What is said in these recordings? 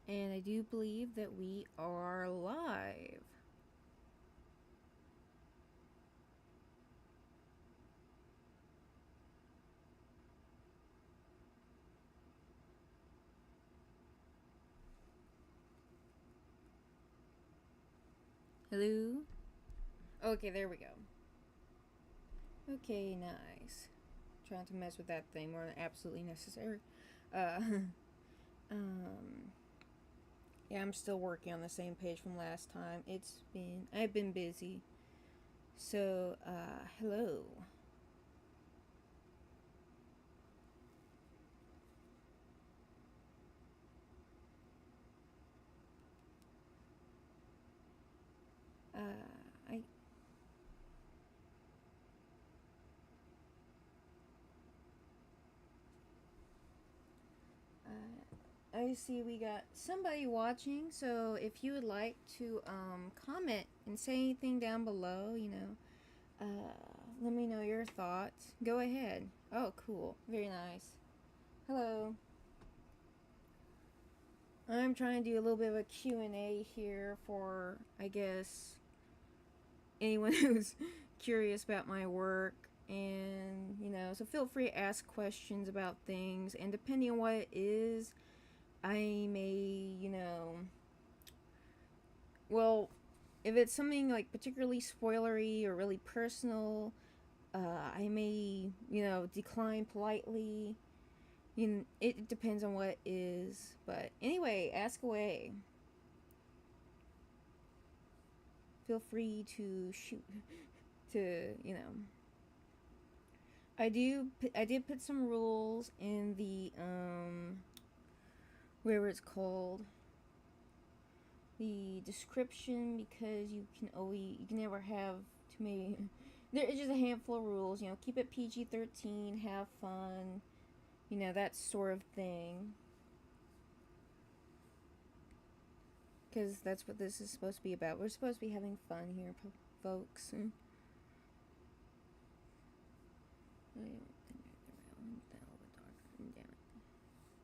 And I do believe that we are live. Hello? Okay, there we go. Okay, nice. Trying to mess with that thing more than absolutely necessary. Uh, um, yeah, I'm still working on the same page from last time. I've been busy. So, hello. I I see we got somebody watching, so if you would like to comment and say anything down below, let me know your thoughts. Go ahead. Oh, cool. Very nice. Hello. I'm trying to do a little bit of a Q&A here for, I guess, anyone who's curious about my work. And, so feel free to ask questions about things. And depending on what it is, I may, well, if it's something like particularly spoilery or really personal, I may, decline politely. It depends on what it is. But anyway, ask away. Feel free to shoot. To, I did put some rules in the, whatever it's called, the description, because you can never have too many. There's just a handful of rules. Keep it PG-13, have fun, that sort of thing. Because that's what this is supposed to be about. We're supposed to be having fun here, folks.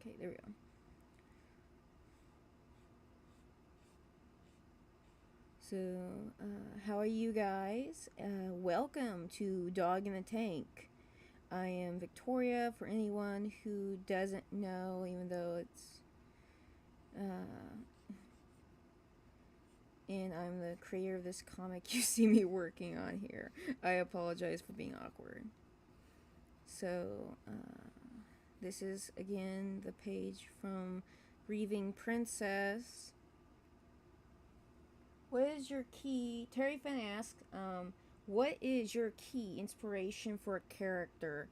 Okay, there we go. So, how are you guys? Welcome to Dog in the Tank. I am Victoria, for anyone who doesn't know, even though it's. And I'm the creator of this comic you see me working on here. I apologize for being awkward. So, this is again the page from Grieving Princess. What is your key? Terry Finn asks, what is your key inspiration for a character?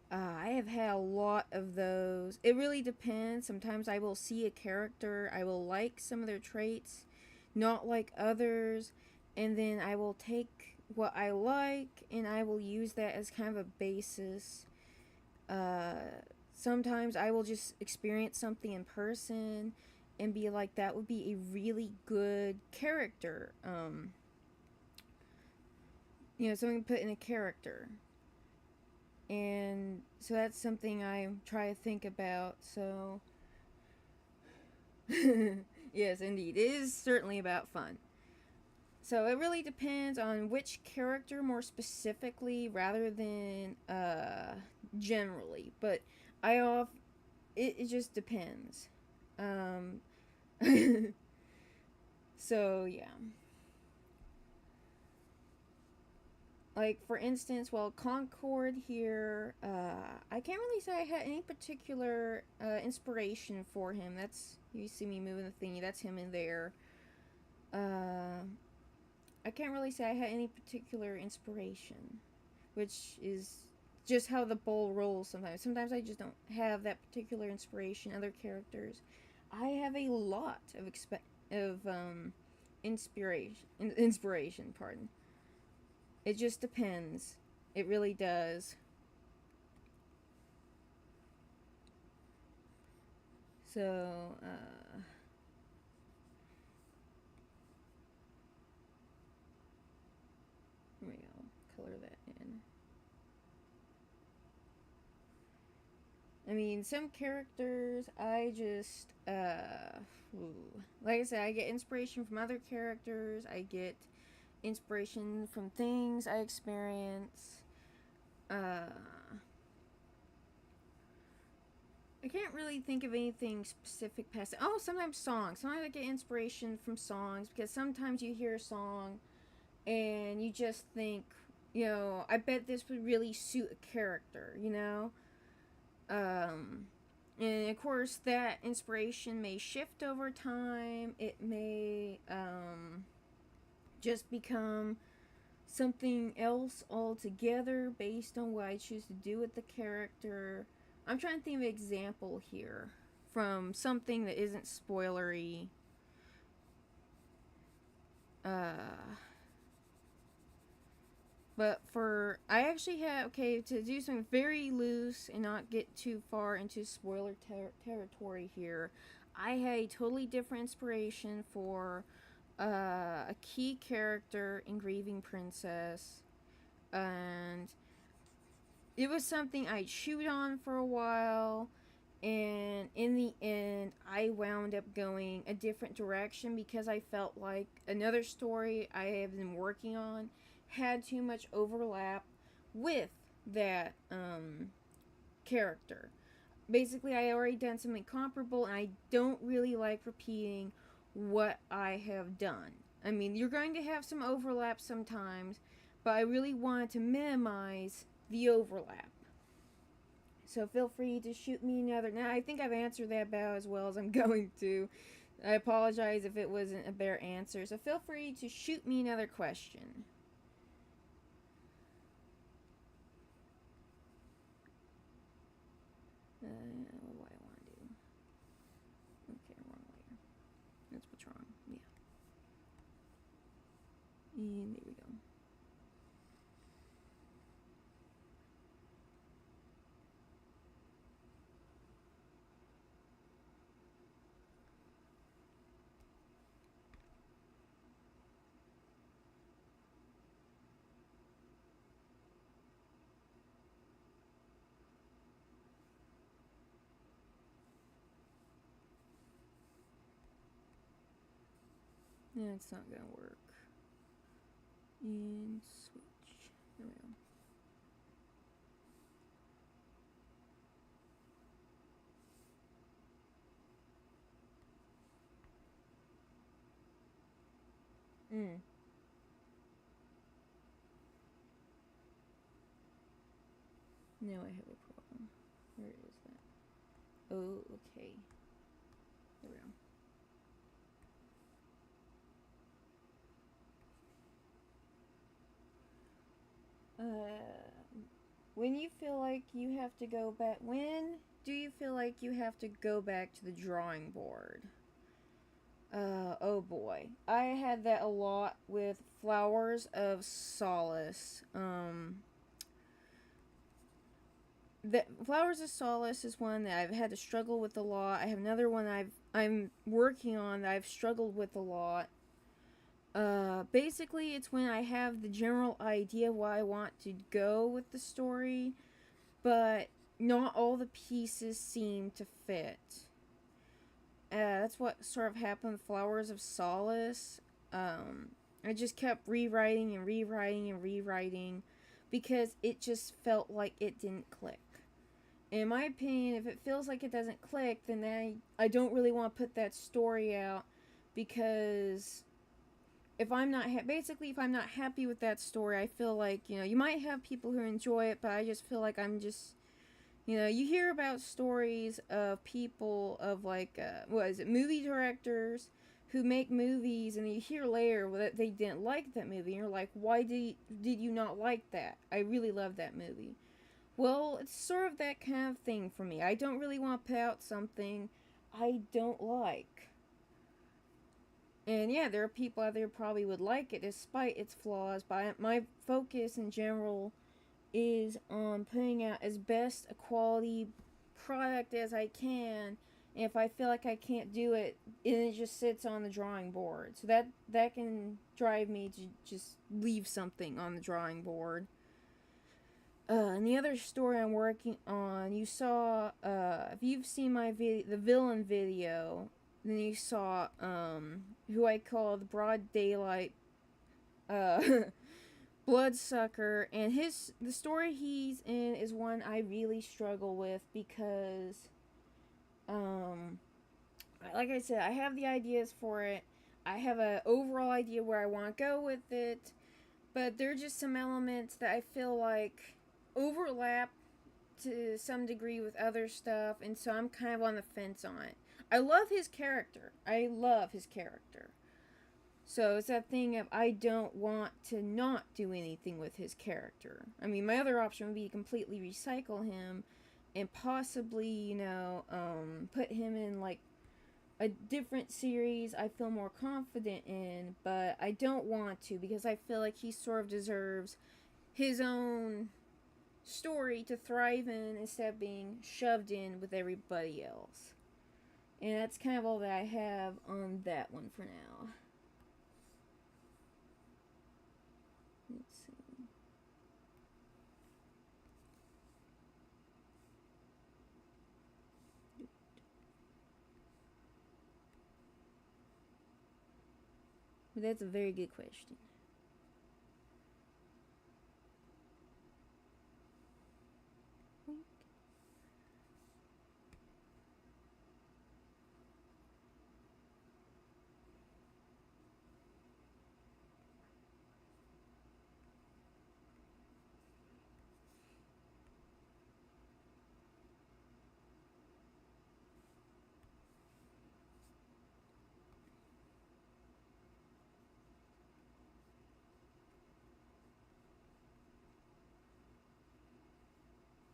I have had a lot of those. It really depends. Sometimes I will see a character, I will like some of their traits, not like others, and then I will take what I like and I will use that as kind of a basis. Sometimes I will just experience something in person and be like, that would be a really good character. Something put in a character. And so that's something I try to think about. So, yes, indeed. It is certainly about fun. So it really depends on which character more specifically rather than generally. But it just depends. Um, so, yeah. Like, for instance, well, Concord here, I can't really say I had any particular inspiration for him. You see me moving the thingy, that's him in there. I can't really say I had any particular inspiration, which is just how the bowl rolls sometimes. Sometimes I just don't have that particular inspiration. Other characters, I have a lot of inspiration. Pardon. It just depends. It really does. So, here we go. Color that in. I mean, some characters I just Like I said, I get inspiration from other characters. I get inspiration from things I experience. Uh, I can't really think of anything specific past. Oh, sometimes songs. Sometimes I get inspiration from songs because sometimes you hear a song and you just think, I bet this would really suit a character, Um, and of course, that inspiration may shift over time. It may just become something else altogether based on what I choose to do with the character. I'm trying to think of an example here from something that isn't spoilery. Uh, but I actually have, okay, to do something very loose and not get too far into spoiler territory here, I had a totally different inspiration for a key character in Grieving Princess. And it was something I chewed on for a while, and in the end I wound up going a different direction because I felt like another story I have been working on had too much overlap with that character. Basically, I already done something comparable, and I don't really like repeating what I have done. I mean, you're going to have some overlap sometimes, but I really wanted to minimize the overlap. So feel free to shoot me another. Now, I think I've answered that about as well as I'm going to. I apologize if it wasn't a bare answer. So feel free to shoot me another question. What do I want to do? Okay, wrong layer. That's what's wrong. Yeah. And there we go. Yeah, it's not gonna work. And switch. There we go. Mm. Now I have a problem. Where is that? Oh, okay. There we go. When you feel like you have to go back, when do you feel like you have to go back to the drawing board? Oh boy. I had that a lot with Flowers of Solace. The Flowers of Solace is one that I've had to struggle with a lot. I have another one I'm working on that I've struggled with a lot. Basically, it's when I have the general idea of where I want to go with the story, but not all the pieces seem to fit. That's what sort of happened with Flowers of Solace. I just kept rewriting and rewriting and rewriting because it just felt like it didn't click. In my opinion, if it feels like it doesn't click, then I don't really want to put that story out because if I'm not basically if I'm not happy with that story, I feel like you might have people who enjoy it, but I just feel like I'm just you hear about stories of people of like what is it, movie directors who make movies, and you hear later that they didn't like that movie, and you're like, why did you not like that? I really love that movie. Well, it's sort of that kind of thing for me. I don't really want to put out something I don't like. And yeah, there are people out there who probably would like it despite its flaws, but my focus in general is on putting out as best a quality product as I can. And if I feel like I can't do it, it just sits on the drawing board. So that can drive me to just leave something on the drawing board. And the other story I'm working on, you saw, if you've seen my video, the villain video, Then you saw who I call the broad daylight uh bloodsucker, and the story he's in is one I really struggle with because um like I said, I have the ideas for it. I have a overall idea where I want to go with it, but there are just some elements that I feel like overlap to some degree with other stuff, and so I'm kind of on the fence on it. I love his character. I love his character. So it's that thing of I don't want to not do anything with his character. I mean, my other option would be to completely recycle him and possibly, put him in like a different series I feel more confident in, but I don't want to because I feel like he sort of deserves his own story to thrive in instead of being shoved in with everybody else. And that's kind of all that I have on that one for now. Let's see. But that's a very good question.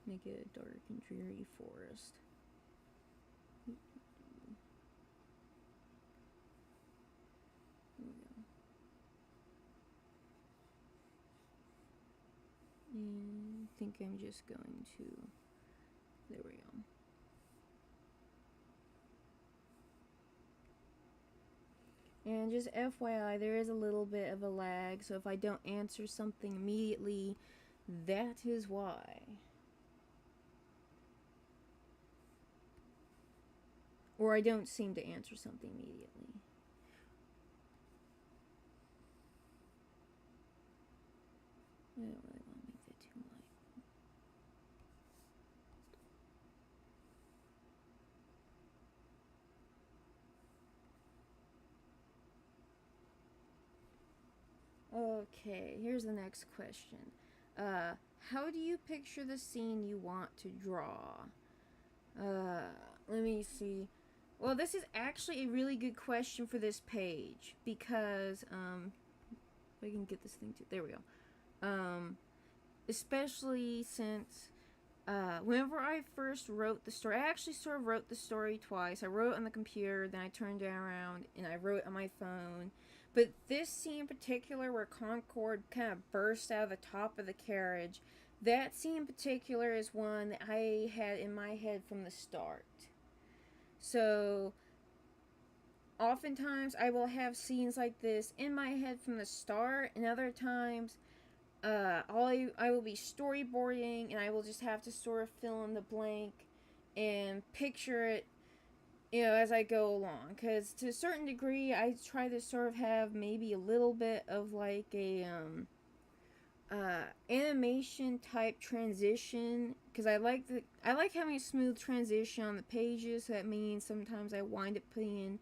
Make it a dark and dreary forest. And I think I'm just going to. There we go. And just FYI, there is a little bit of a lag, so if I don't answer something immediately, that is why. Or I don't seem to answer something immediately. I don't really want to make that too light. Okay, here's the next question. How do you picture the scene you want to draw? Let me see. Well, this is actually a really good question for this page because, if I can get this thing to, there we go. Especially since, whenever I first wrote the story, I actually sort of wrote the story twice. I wrote it on the computer, then I turned it around and I wrote it on my phone. But this scene in particular, where Concord kind of bursts out of the top of the carriage, that scene in particular is one that I had in my head from the start. So, oftentimes I will have scenes like this in my head from the start, and other times, I will be storyboarding, and I will just have to sort of fill in the blank and picture it, as I go along. Because to a certain degree, I try to sort of have maybe a little bit of like a animation type transition, because I like having a smooth transition on the pages. So that means sometimes I wind up putting in,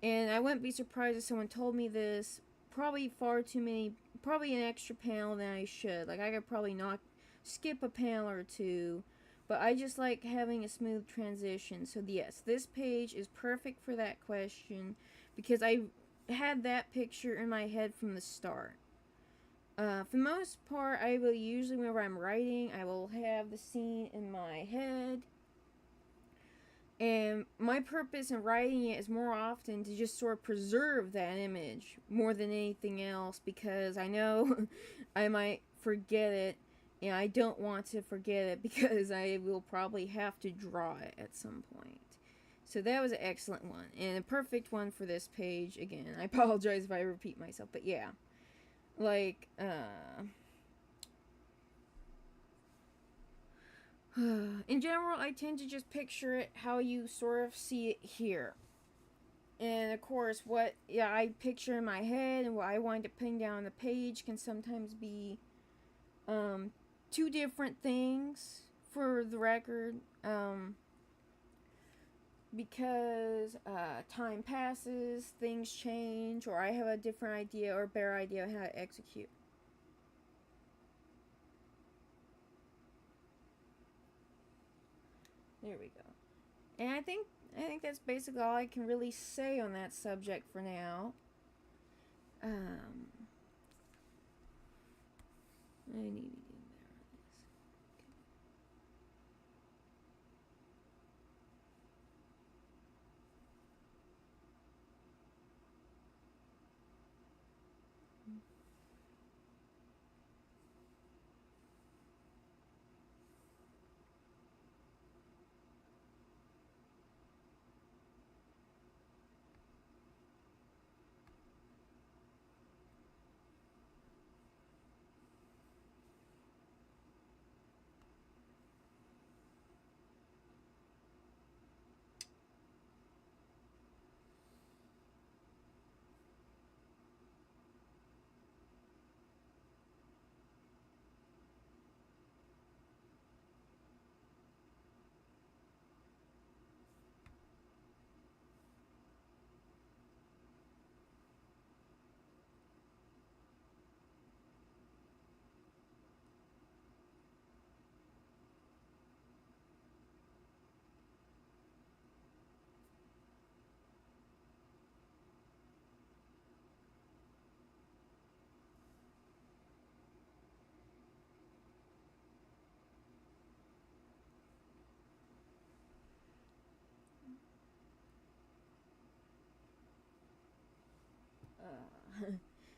and I wouldn't be surprised if someone told me this, probably far too many, probably an extra panel than I should. Like I could probably not skip a panel or two, but I just like having a smooth transition. So yes, this page is perfect for that question because I had that picture in my head from the start. For the most part, I will usually, whenever I'm writing, I will have the scene in my head. And my purpose in writing it is more often to just sort of preserve that image more than anything else, because I know I might forget it, and I don't want to forget it because I will probably have to draw it at some point. So that was an excellent one, and a perfect one for this page. Again, I apologize if I repeat myself, but yeah. Like, in general, I tend to just picture it how you sort of see it here. And of course, what I picture in my head and what I wind up putting down on the page can sometimes be um, two different things for the record. Because time passes, things change, or I have a different idea or better idea of how to execute. There we go. And I think that's basically all I can really say on that subject for now. Um, I need to get better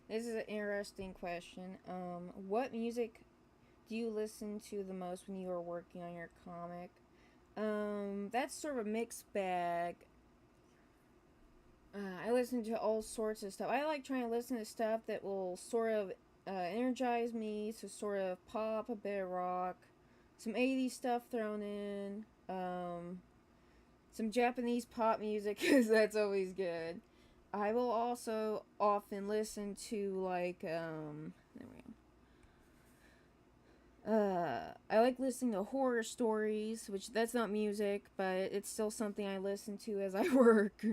this is an interesting question. What music do you listen to the most when you are working on your comic? That's sort of a mixed bag. I listen to all sorts of stuff. I like trying to listen to stuff that will sort of energize me, so sort of pop, a bit of rock, some 80s stuff thrown in, some Japanese pop music, because that's always good. I will also often listen to, like, there we go. I like listening to horror stories, which that's not music, but it's still something I listen to as I work.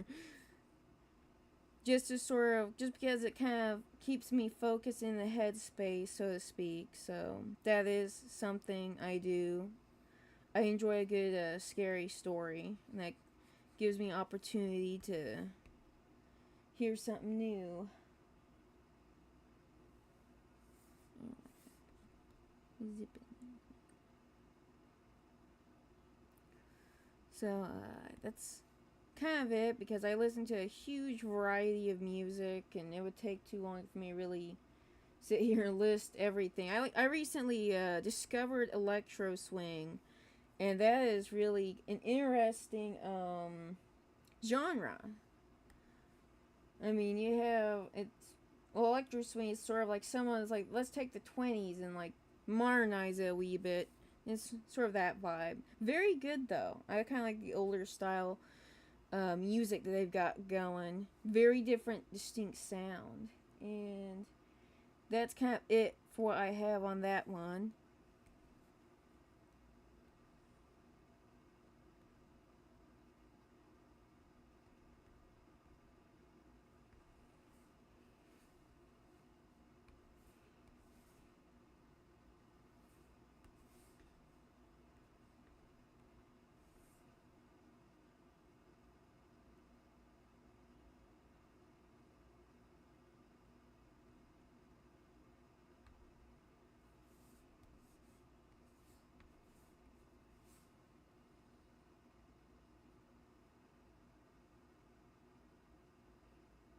Just to sort of, just because it kind of keeps me focused in the headspace, so to speak. So that is something I do. I enjoy a good scary story, and that gives me opportunity to hear something new. Zip it. So that's kind of it, because I listen to a huge variety of music, and it would take too long for me to really sit here and list everything. I recently discovered electro swing, and that is really an interesting genre. I mean, you have it's well, electro swing is sort of like someone's like, let's take the 20s and like modernize it a wee bit. It's sort of that vibe. Very good though. I kind of like the older style music that they've got going. Very different, distinct sound, and that's kind of it for what I have on that one.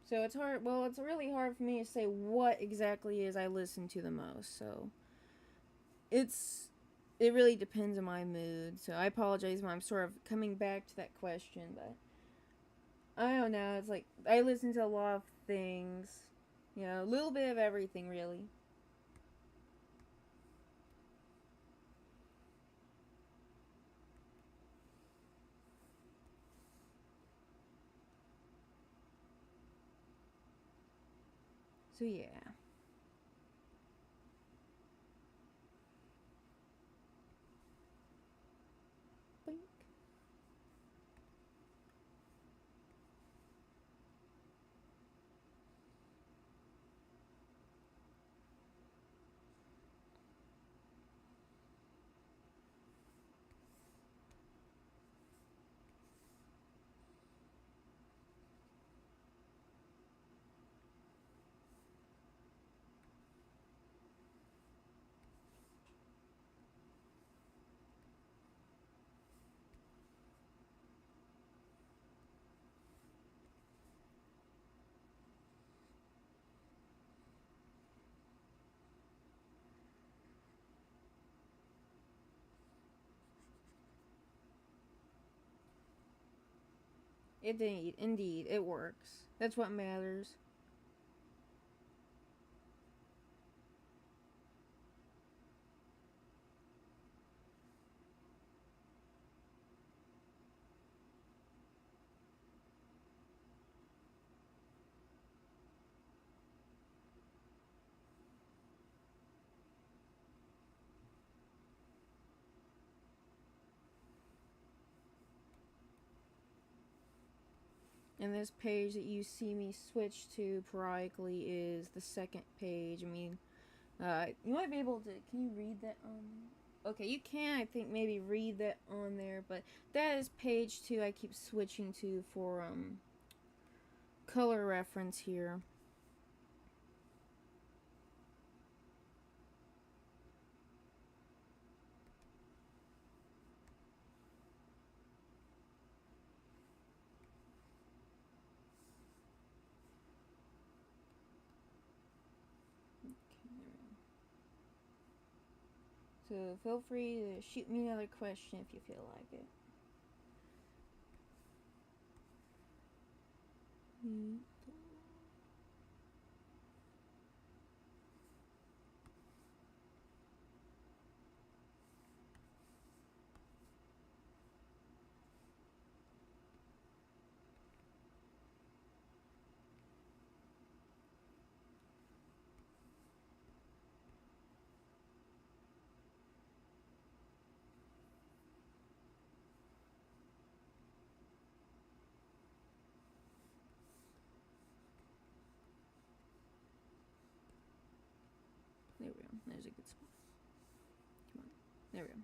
So it's hard. Well, it's really hard for me to say what exactly is I listen to the most. So it's it really depends on my mood. So I apologize when I'm sort of coming back to that question, but I don't know. It's like I listen to a lot of things. A little bit of everything, really. So yeah. Boink. Indeed, it works. That's what matters. And this page that you see me switch to periodically is the second page. I mean, you might be able to. Can you read that on? Okay, you can. I think maybe read that on there, but that is page 2. I keep switching to for color reference here. So feel free to shoot me another question if you feel like it. There we go. There's a good spot. Come on. There we go.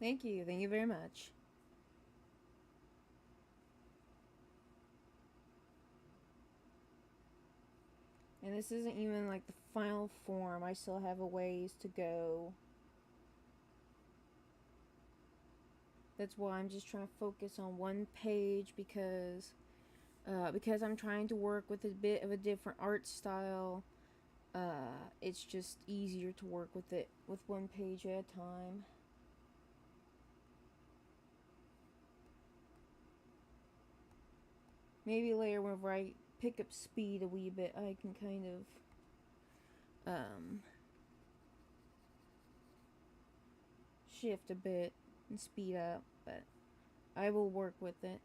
Thank you. Thank you very much. And this isn't even like the final form. I still have a ways to go. That's why I'm just trying to focus on one page because I'm trying to work with a bit of a different art style. It's just easier to work with it with one page at a time. Maybe later, whenever I pick up speed a wee bit, I can kind of shift a bit and speed up, but I will work with it.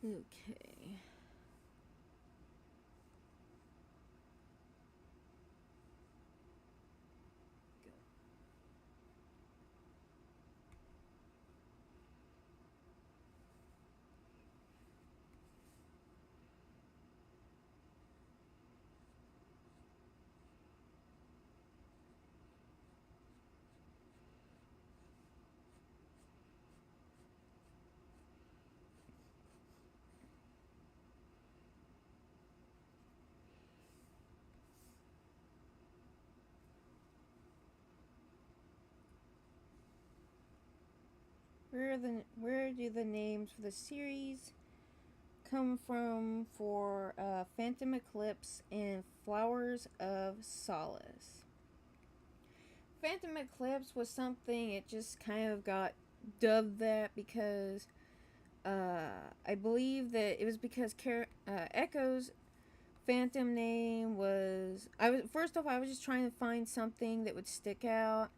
Okay. Where do the names for the series come from for Phantom Eclipse and Flowers of Solace? Phantom Eclipse was something, it just kind of got dubbed that because I believe that it was because Echo's Phantom name was. I was first off, I was just trying to find something that would stick out.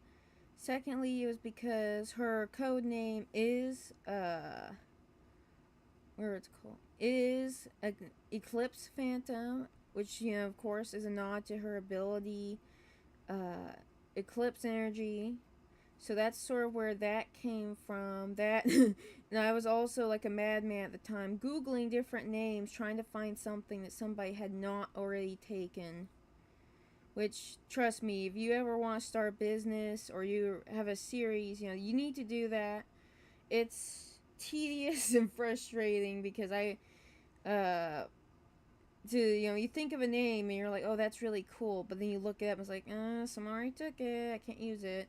Secondly, it was because her code name is where it's called is Eclipse Phantom, which of course is a nod to her ability, Eclipse energy. So that's sort of where that came from. That, and I was also like a madman at the time, googling different names, trying to find something that somebody had not already taken. Which, trust me, if you ever want to start a business or you have a series, you need to do that. It's tedious and frustrating because you think of a name and you're like, oh, that's really cool, but then you look it up and it's like, someone already took it, I can't use it.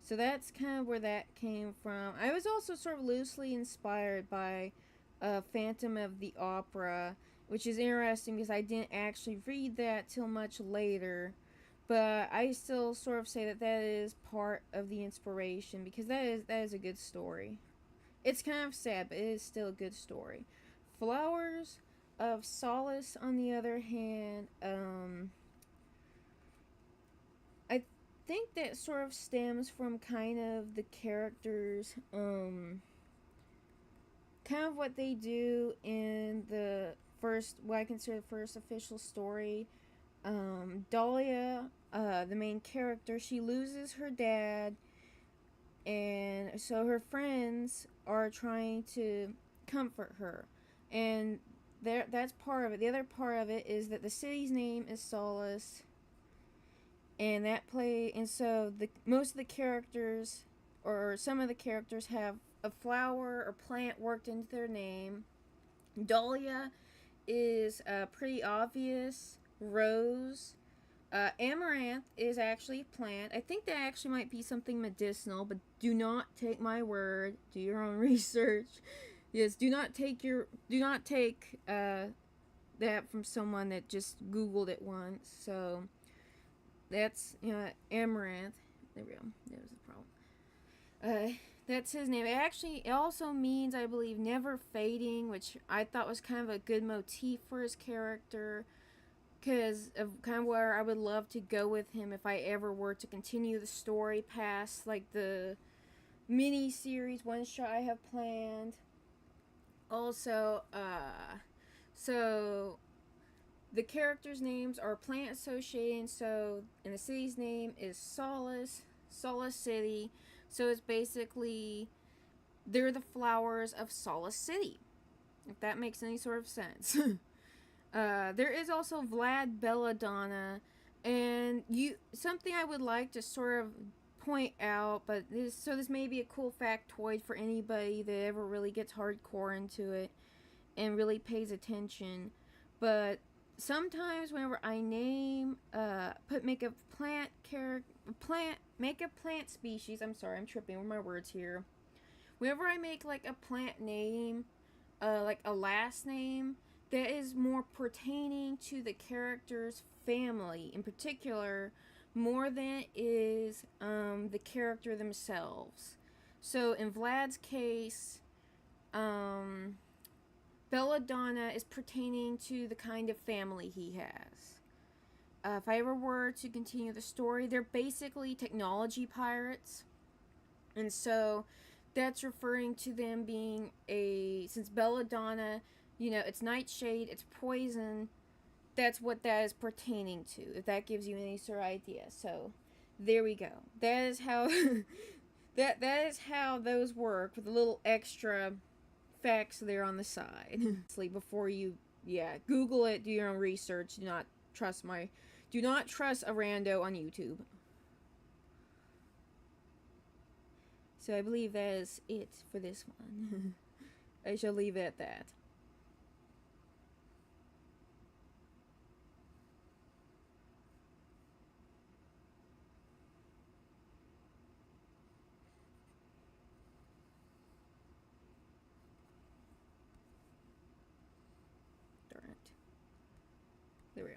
So that's kind of where that came from. I was also sort of loosely inspired by Phantom of the Opera, which is interesting because I didn't actually read that till much later. But I still sort of say that that is part of the inspiration because that is a good story. It's kind of sad, but it is still a good story. Flowers of Solace, on the other hand, I think that sort of stems from kind of the characters, kind of what they do in the first, what I consider the first official story. Dahlia, the main character, she loses her dad, and so her friends are trying to comfort her, and that's part of it. The other part of it is that the city's name is Solace, and so the most of the characters, or some of the characters, have a flower or plant worked into their name. Dahlia is pretty obvious. Rose, amaranth is actually a plant. I think that actually might be something medicinal, but do not take my word. Do your own research. Yes, do not take that from someone that just Googled it once. So that's amaranth. There we go. That was the problem. That's his name. It also means, I believe, never fading, which I thought was kind of a good motif for his character, because of kind of where I would love to go with him if I ever were to continue the story past like the mini series one shot I have planned. Also, so the characters' names are plant associated, so and the city's name is Solace City. So it's basically they're the flowers of Solace City, if that makes any sort of sense. There is also Vlad Belladonna, and something I would like to sort of point out, but this may be a cool factoid for anybody that ever really gets hardcore into it and really pays attention. But sometimes whenever I name make a plant species. I'm sorry, I'm tripping with my words here. Whenever I make like a plant name, like a last name that is more pertaining to the character's family in particular, more than it is the character themselves. So in Vlad's case, Belladonna is pertaining to the kind of family he has. If I ever were to continue the story, they're basically technology pirates, and so that's referring to them being since belladonna, it's nightshade, it's poison. That's what that is pertaining to, if that gives you any sort of idea. So there we go. That is how that is how those work, with a little extra facts there on the side. Before you, Google it, do your own research. Do not trust a rando on YouTube. So I believe that is it for this one. I shall leave it at that. Darn it. There we go.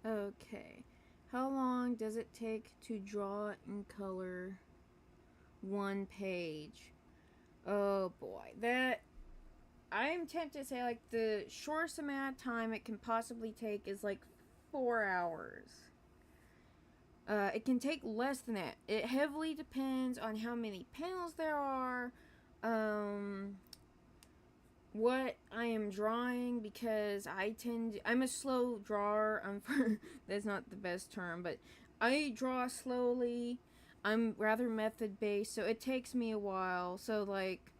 Okay. How long does it take to draw and color one page? Oh boy. I'm tempted to say, like, the shortest amount of time it can possibly take is like 4 hours. It can take less than that. It heavily depends on how many panels there are, what I am drawing, because I'm a slow drawer. That's not the best term, but I draw slowly. I'm rather method based, so it takes me a while. So, like,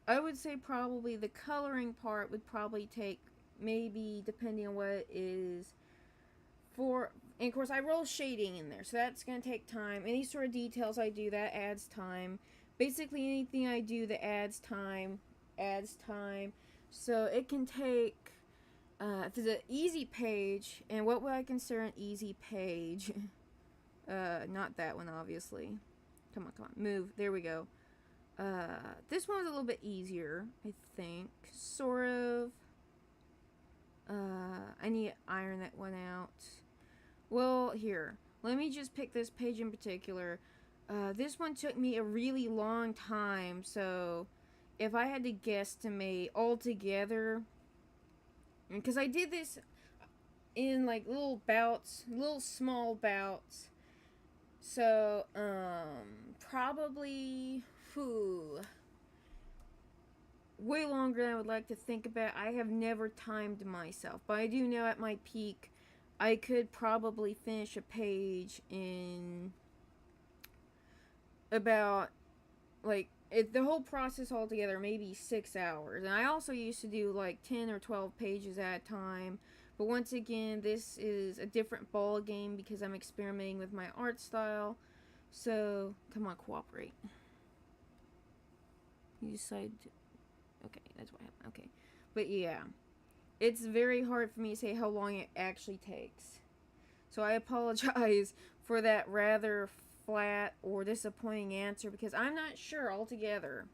I would say probably the coloring part would probably take, maybe, depending on what it is, and of course I roll shading in there, so that's going to take time. Any sort of details I do, that adds time. Basically anything I do that adds time adds time. So it can take, if it's an easy page, and what would I consider an easy page? Not that one, obviously. Come on, move. There we go. This one was a little bit easier, I think. Sort of. I need to iron that one out. Well, here. Let me just pick this page in particular. This one took me a really long time, so if I had to guesstimate altogether, because I did this in like little bouts, little small bouts, so probably way longer than I would like to think about. I have never timed myself, but I do know at my peak I could probably finish a page in about, like, the whole process altogether, maybe 6 hours. And I also used to do like 10 or 12 pages at a time. But once again, this is a different ball game because I'm experimenting with my art style. So, come on, cooperate. You decide to... Okay, that's what happened. Okay. But yeah, it's very hard for me to say how long it actually takes. So I apologize for that rather flat or disappointing answer, because I'm not sure altogether.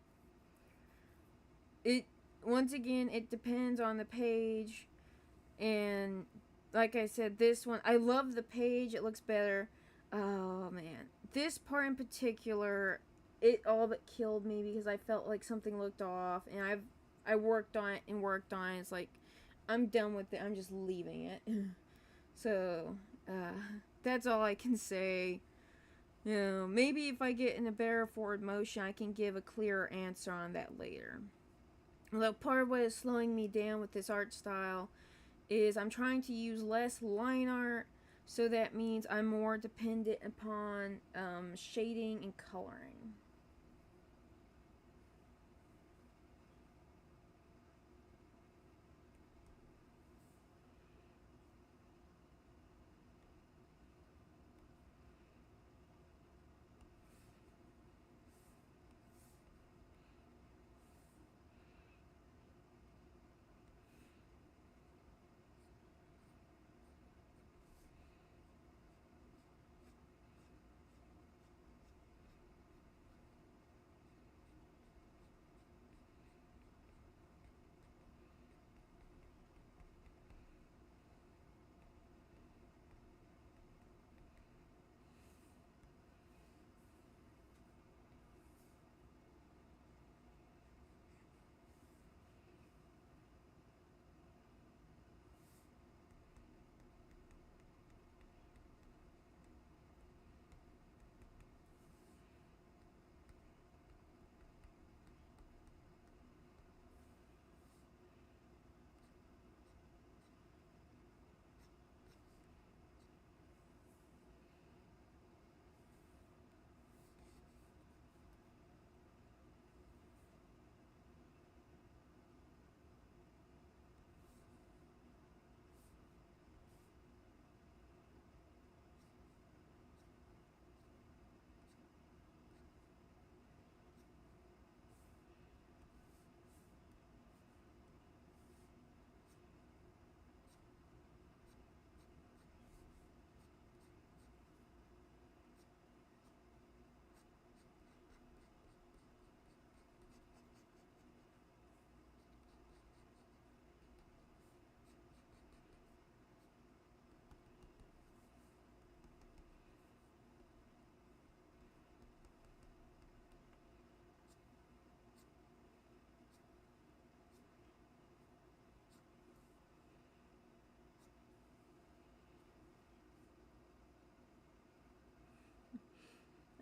Once again, it depends on the page, and like I said, this one, I love the page, it looks better. Oh man, this part in particular, it all but killed me because I felt like something looked off, and I worked on it and worked on it. It's like I'm done with it. I'm just leaving it. So that's all I can say. You know, maybe if I get in a better forward motion, I can give a clearer answer on that later. Although part of what is slowing me down with this art style is I'm trying to use less line art, so that means I'm more dependent upon shading and coloring.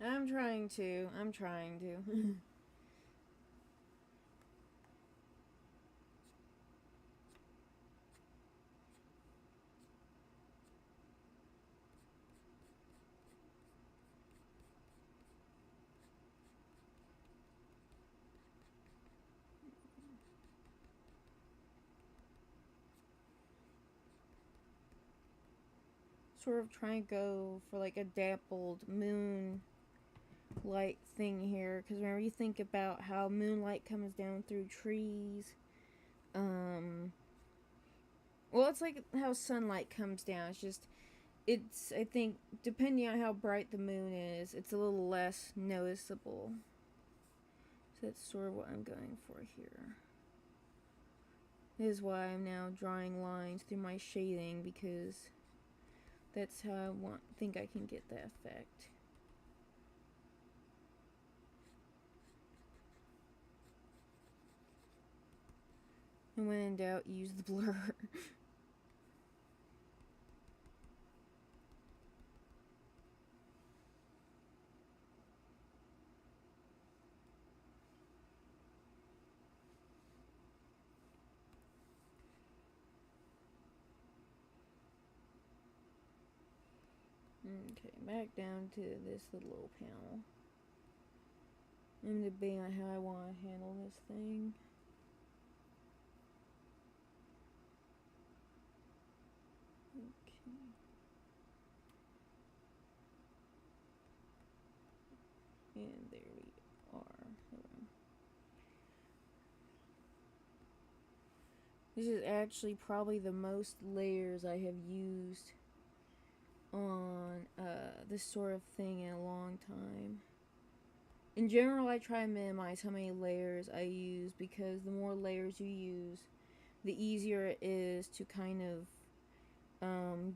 I'm trying to. I'm trying to. Sort of trying to go for like a dappled moon light thing here, because whenever you think about how moonlight comes down through trees, um well, it's like how sunlight comes down. It's just, it's, I think, depending on how bright the moon is, it's a little less noticeable. So that's sort of what I'm going for here. This is why I'm now drawing lines through my shading, because that's how I think I can get that effect. And when in doubt, use the blur. Okay, back down to this little panel. I'm debating on how I want to handle this thing. Okay. And there we are. This is actually probably the most layers I have used on this sort of thing in a long time. In general, I try to minimize how many layers I use, because the more layers you use, the easier it is to kind of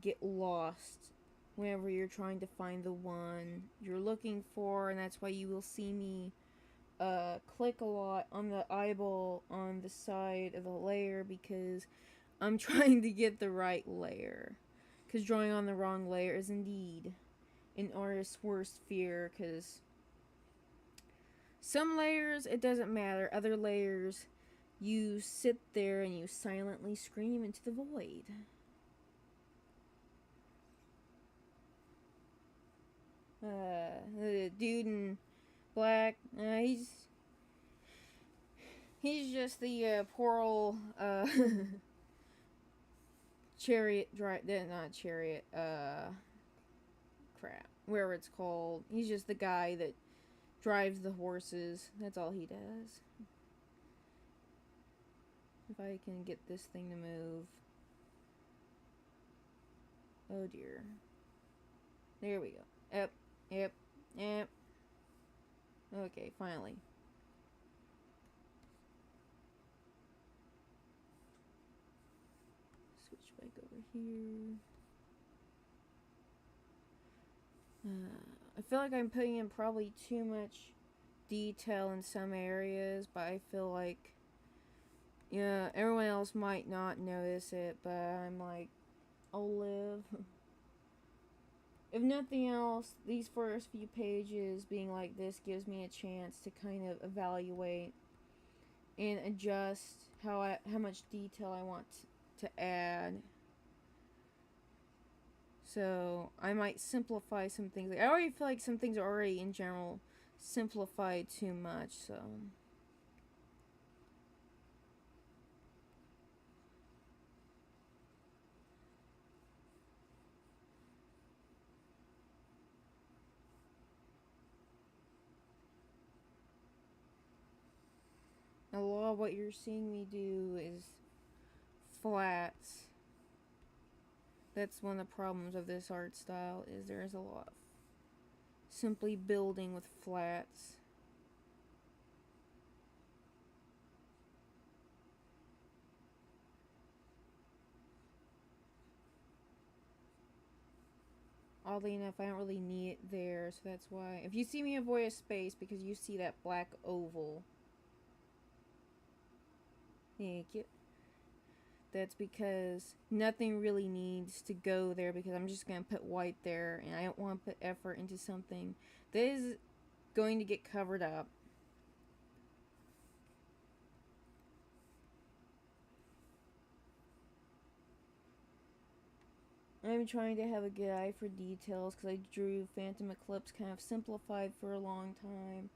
get lost whenever you're trying to find the one you're looking for, and that's why you will see me click a lot on the eyeball on the side of the layer because I'm trying to get the right layer. Because drawing on the wrong layer is indeed an artist's worst fear. Because some layers, it doesn't matter. Other layers, you sit there and you silently scream into the void. The dude in black, he's just the poor old chariot drive. Not chariot. Crap. Whatever it's called. He's just the guy that drives the horses. That's all he does. If I can get this thing to move. Oh dear. There we go. Yep. Yep. Yep. Okay, finally. Switch back over here. I feel like I'm putting in probably too much detail in some areas, but I feel like, yeah, everyone else might not notice it, but I'm like, I'll live. If nothing else, these first few pages being like this gives me a chance to kind of evaluate and adjust how much detail I want to add. So I might simplify some things. I already feel like some things are already in general simplified too much, so a lot of what you're seeing me do is flats. That's one of the problems of this art style, is there is a lot of simply building with flats. Oddly enough, I don't really need it there, so that's why. If you see me avoid a space because you see that black oval, thank you. That's because nothing really needs to go there because I'm just going to put white there and I don't want to put effort into something that is going to get covered up. I'm trying to have a good eye for details because I drew Phantom Eclipse kind of simplified for a long time.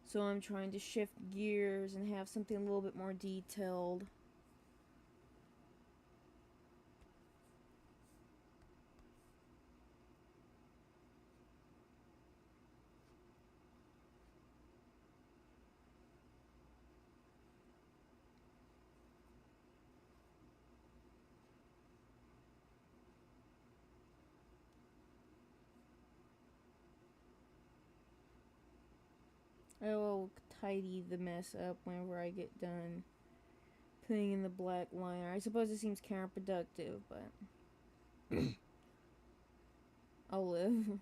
So I'm trying to shift gears and have something a little bit more detailed. I will tidy the mess up whenever I get done putting in the black liner. I suppose it seems counterproductive, but I'll live.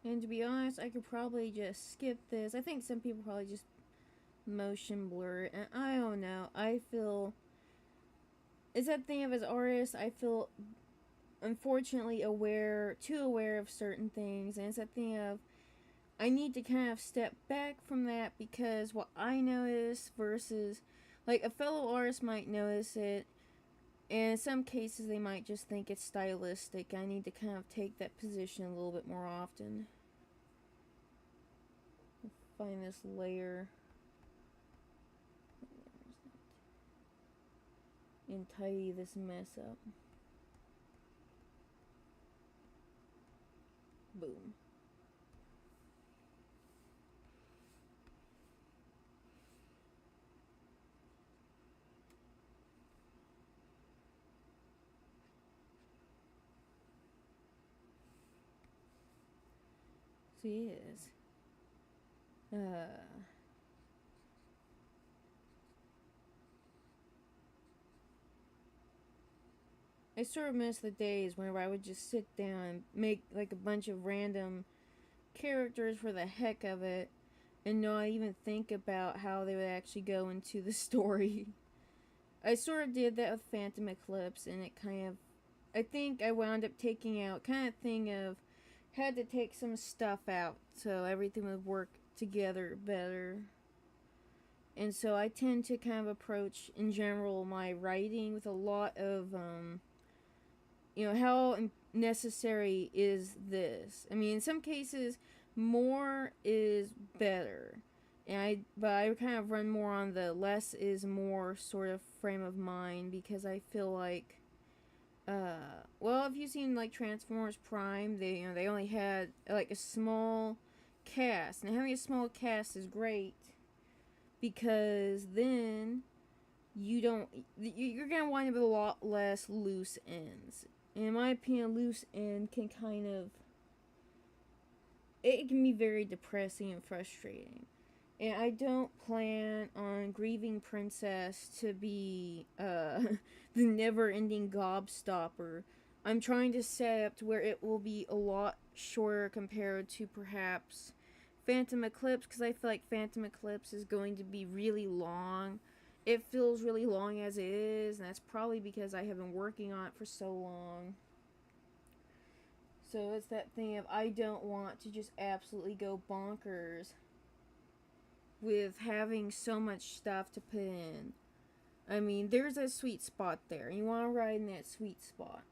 And to be honest, I could probably just skip this. I think some people probably just motion blur it, and I don't know. I feel it's that thing of as artists, I feel unfortunately too aware of certain things, and it's that thing of I need to kind of step back from that because what I notice versus like a fellow artist might notice it, and in some cases they might just think it's stylistic. I need to kind of take that position a little bit more often. Find this layer and tidy this mess up. Boom. So yes. I sort of miss the days whenever I would just sit down and make like a bunch of random characters for the heck of it and not even think about how they would actually go into the story. I sort of did that with Phantom Eclipse, and it kind of, I think I wound up taking out kind of thing of had to take some stuff out so everything would work together better. And so I tend to kind of approach in general my writing with a lot of how necessary is this? I mean, in some cases more is better. But I kind of run more on the less is more sort of frame of mind because I feel like well, if you've seen like Transformers Prime, they only had like a small cast, and having a small cast is great because then you're gonna wind up with a lot less loose ends. And in my opinion, loose end can kind of it can be very depressing and frustrating. And I don't plan on Grieving Princess to be the never-ending gobstopper. I'm trying to set up to where it will be a lot shorter compared to perhaps Phantom Eclipse, because I feel like Phantom Eclipse is going to be really long. It feels really long as it is, and that's probably because I have been working on it for so long. So it's that thing of I don't want to just absolutely go bonkers with having so much stuff to put in. I mean, there's a sweet spot there. You want to ride in that sweet spot.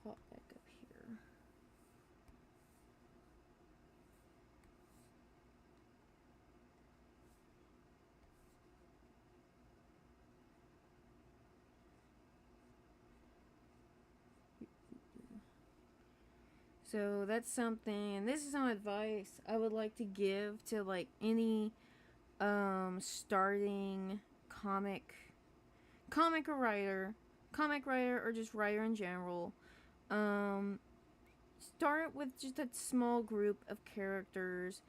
Pop back up here. So that's something, and this is some advice I would like to give to like any starting comic comic writer or just writer in general. Um Start with just a small group of characters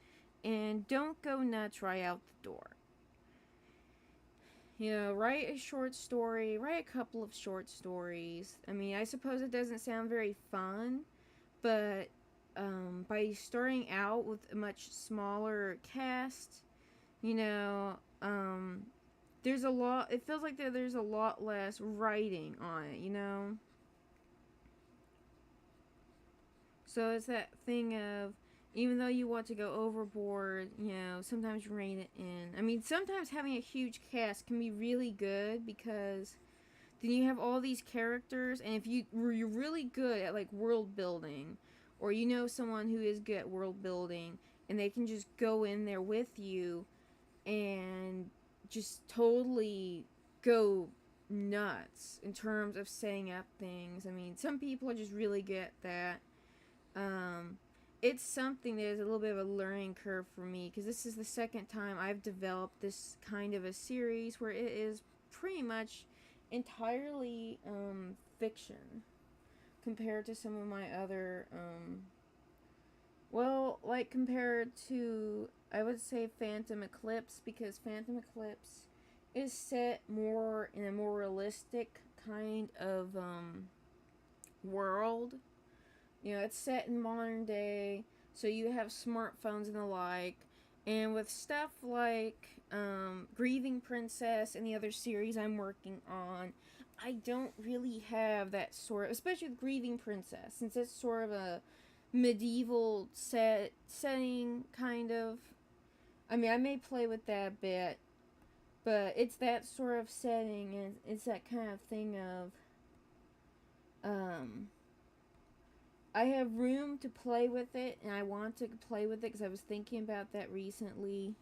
and don't go nuts right out the door. Write a short story, write a couple of short stories. I mean, I suppose it doesn't sound very fun, but by starting out with a much smaller cast, you know, there's a lot, it feels like there's a lot less writing on it. So it's that thing of, even though you want to go overboard, sometimes rein it in. I mean, sometimes having a huge cast can be really good because then you have all these characters, and if you're really good at like world building, or someone who is good at world building, and they can just go in there with you and just totally go nuts in terms of setting up things. I mean, some people are just really good at that. Um, it's something that is a little bit of a learning curve for me because this is the second time I've developed this kind of a series where it is pretty much entirely fiction compared to some of my other like compared to, I would say, Phantom Eclipse, because Phantom Eclipse is set more in a more realistic kind of world. It's set in modern day, so you have smartphones and the like. And with stuff like Grieving Princess and the other series I'm working on, I don't really have that sort, especially with Grieving Princess, since it's sort of a medieval setting, kind of. I mean, I may play with that a bit, but it's that sort of setting, and it's that kind of thing of, um, I have room to play with it, and I want to play with it because I was thinking about that recently.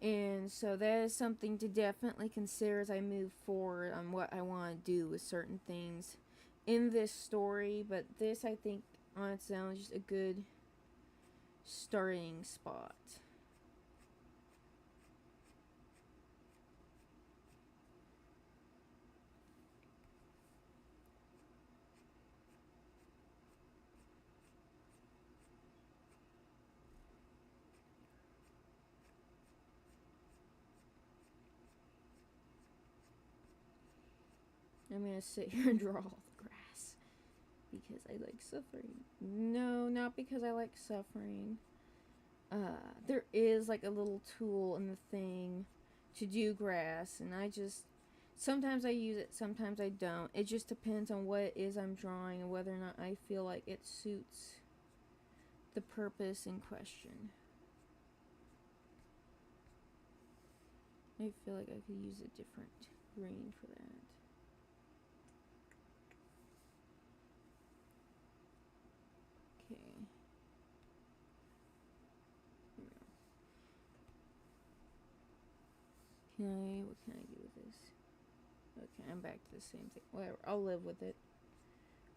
And so that is something to definitely consider as I move forward on what I want to do with certain things in this story. But this, I think, on its own is just a good starting spot. I'm going to sit here and draw all the grass because I like suffering. No, not because I like suffering. There is like a little tool in the thing to do grass, and I just sometimes I use it, sometimes I don't. It just depends on what it is I'm drawing and whether or not I feel like it suits the purpose in question. I feel like I could use a different green for that. Okay. What can I do with this? Okay, I'm back to the same thing. Whatever, I'll live with it.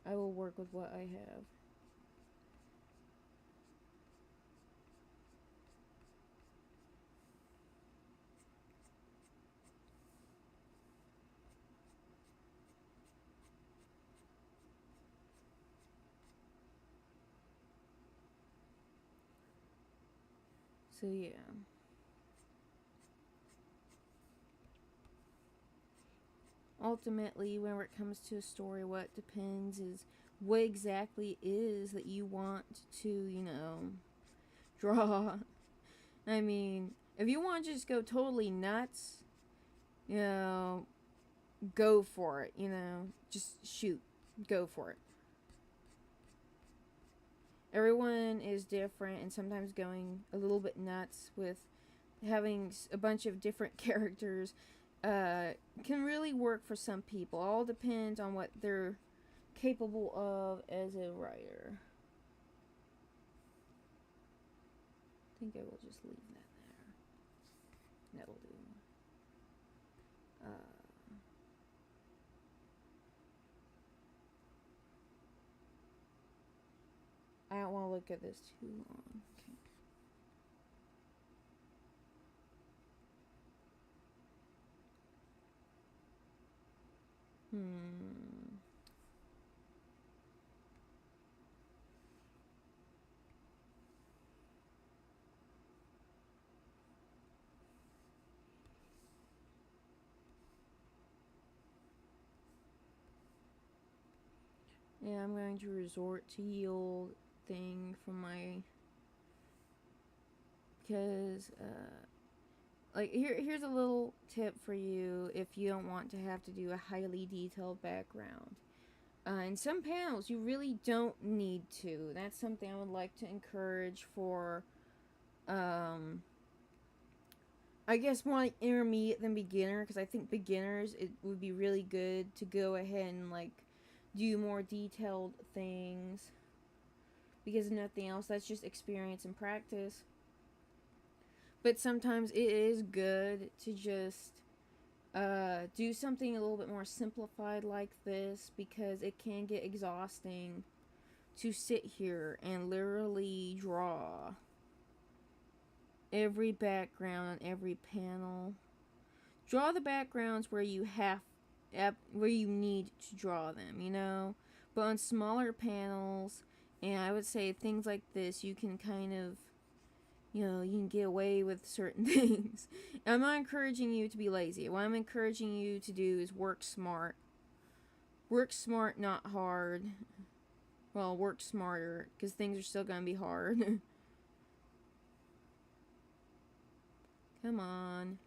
I will work with what I have. So yeah. Ultimately, whenever it comes to a story, what depends is what exactly it is that you want to, draw. I mean, if you want to just go totally nuts, you know, go for it, just shoot, go for it. Everyone is different, and sometimes going a little bit nuts with having a bunch of different characters can really work for some people. All depends on what they're capable of as a writer. I think I will just leave that there. That'll do. I don't want to look at this too long. Okay. Yeah, I'm going to resort to yield thing from my, because like here's a little tip for you if you don't want to have to do a highly detailed background. In some panels, you really don't need to. That's something I would like to encourage for, I guess more like intermediate than beginner, because I think beginners, it would be really good to go ahead and like do more detailed things, because if nothing else, that's just experience and practice. But sometimes it is good to just do something a little bit more simplified like this, because it can get exhausting to sit here and literally draw every background on every panel. Draw the backgrounds where you where you need to draw them, But on smaller panels, and I would say things like this, you can kind of, you can get away with certain things. I'm not encouraging you to be lazy. What I'm encouraging you to do is work smart. Work smart, not hard. Well, work smarter, because things are still going to be hard. Come on.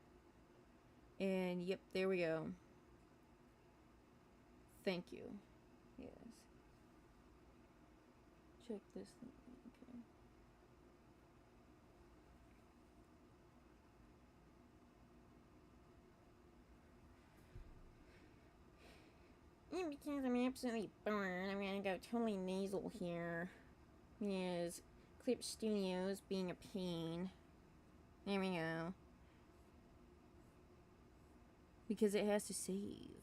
And yep, there we go. thank you. Yes. Check this thing. Okay. And because I'm absolutely bored, I'm gonna go totally nasal here. Because Clip Studios being a pain. There we go. Because it has to save.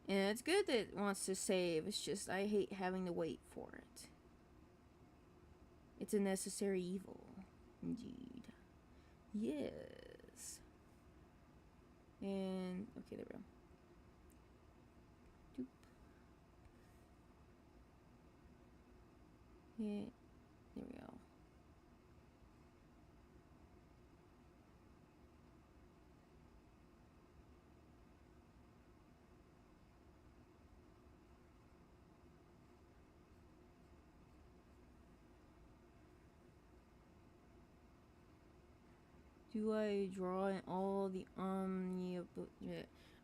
And it's good that it wants to save. It's just I hate having to wait for it. It's a necessary evil. Indeed. Yes. And okay, there we go. Doop. Yeah. There we go. Do I draw in all the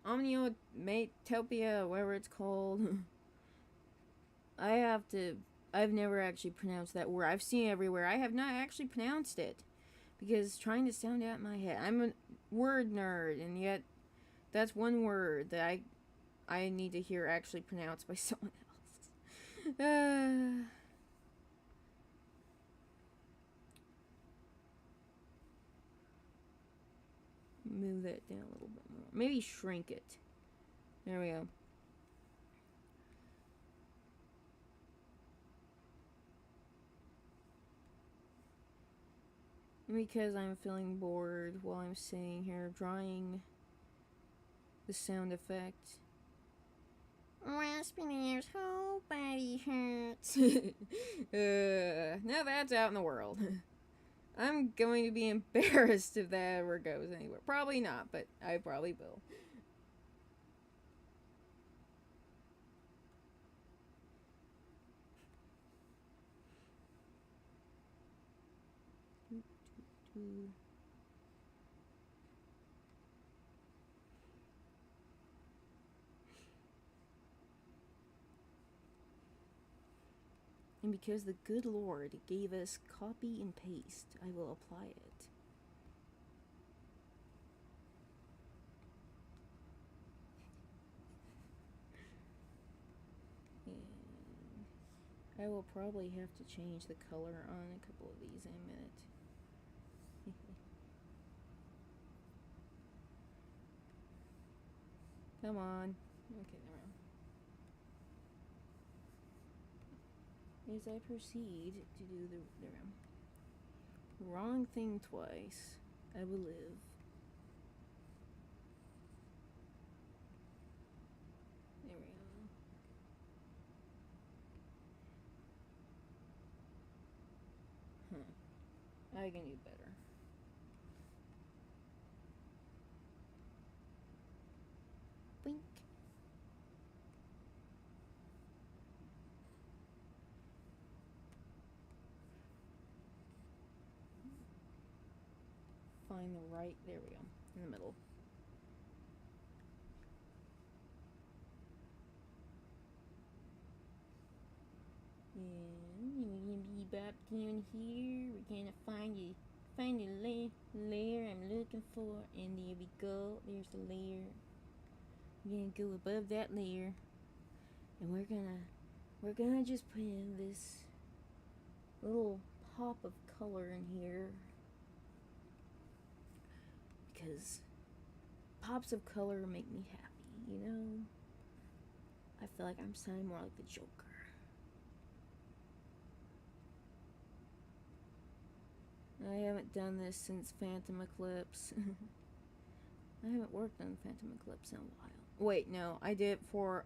Omniometopia, whatever it's called? I've never actually pronounced that word. I've seen it everywhere. I have not actually pronounced it. Because trying to sound out in my head. I'm a word nerd, and yet that's one word that I need to hear actually pronounced by someone else. Move that down a little bit more. Maybe shrink it. There we go. Because I'm feeling bored while I'm sitting here drawing the sound effect. Rasping ears, whole body hurts. Now that's out in the world. I'm going to be embarrassed if that ever goes anywhere. Probably not, but I probably will. And because the good Lord gave us copy and paste, I will apply it. And I will probably have to change the color on a couple of these in a minute. Come on. Okay, there we go. As I proceed to do the wrong thing twice, I will live. There we go. I can do better. Blink. Find the right, there we go, in the middle. And we're gonna be about down here. We're gonna find the layer I'm looking for, and there we go. There's the layer. We're gonna go above that layer, and we're gonna just put in this little pop of color in here, because pops of color make me happy, you know? I feel like I'm sounding more like the Joker. I haven't done this since Phantom Eclipse. I haven't worked on Phantom Eclipse in a while. Wait, no, I did it for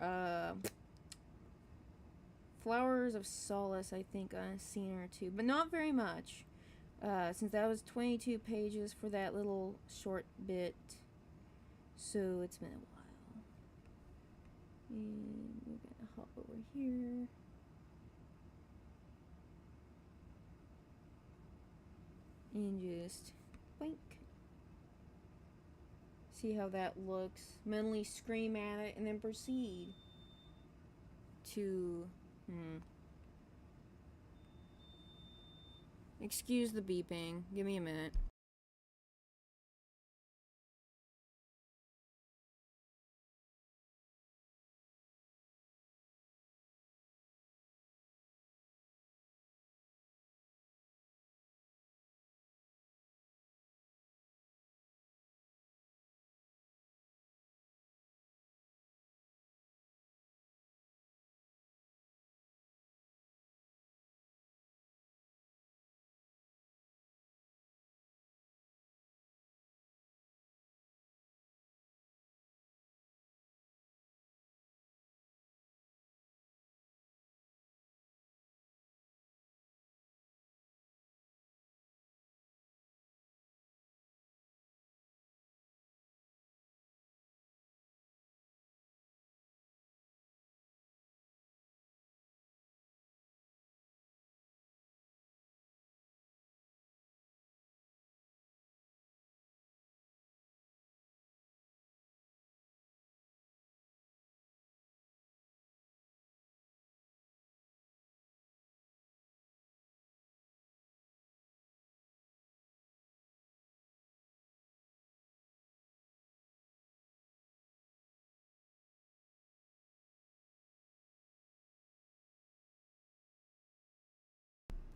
Flowers of Solace, I think, on a scene or two, but not very much. Since that was 22 pages for that little short bit, so it's been a while. And we're gonna hop over here. And just boink. See how that looks. Mentally scream at it and then proceed to. Excuse the beeping. Give me a minute.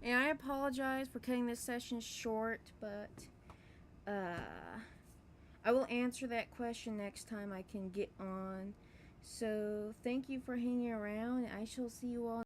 And I apologize for cutting this session short, but I will answer that question next time I can get on. So, thank you for hanging around. I shall see you all